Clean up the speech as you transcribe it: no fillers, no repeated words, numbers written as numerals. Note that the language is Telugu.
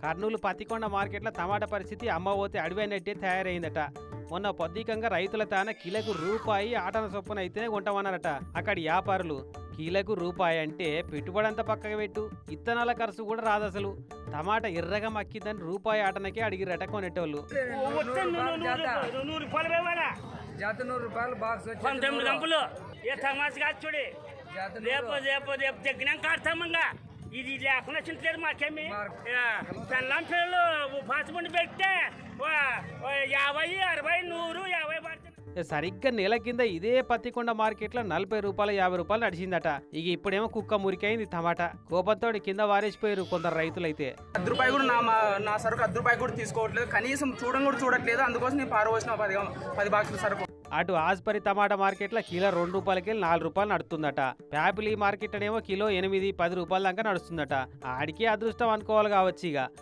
కర్నూలు పత్తికొండ మార్కెట్లో టమాటా పరిస్థితి అమ్మబోతే అడివైనట్టే తయారైందట. మొన్న పొద్దికంగా రైతుల తాన కిలకు రూపాయి ఆటన చొప్పున అయితేనే కొంటామన్నారట. అక్కడి వ్యాపారులు కిలకు రూపాయి అంటే పెట్టుబడి అంతా పక్కకు పెట్టు, ఇత్తనాల ఖర్చు కూడా రాదు అసలు. టమాటా ఎర్రగా మక్కిద్దని రూపాయి ఆటనకే అడిగిరట కొనేటోళ్ళు. ఇది లేకుండా చింతలేదు మాకేమి పెళ్ళం పిల్లలు పాసుబండి పెడితే 50, 60, 100, 50 పడుతుంది. సరిగ్గా నెల కింద ఇదే పత్తికొండ మార్కెట్లో 40 రూపాయలు 50 రూపాయలు నడిచిందట. ఇక ఇప్పుడేమో కుక్క మురికైంది టమాటా. కోపంతో కింద వారేసిపోయారు కొందరు రైతులైతే. ₹10 కూడా నా సరుకు ₹10 కూడా తీసుకోవట్లేదు, కనీసం చూడడం కూడా చూడట్లేదు. అందుకోసం నేను పారవోసిన 10 బాక్సుల సరుకు. అటు ఆస్పరి టమాటా మార్కెట్లో కిలో ₹2కి ₹4 నడుస్తుందట. ప్యాపిలీ మార్కెట్ అనేమో కిలో 8, 10 రూపాయల దాకా నడుస్తుందట. ఆడికే అదృష్టం అనుకోవాలి కావచ్చు ఇక.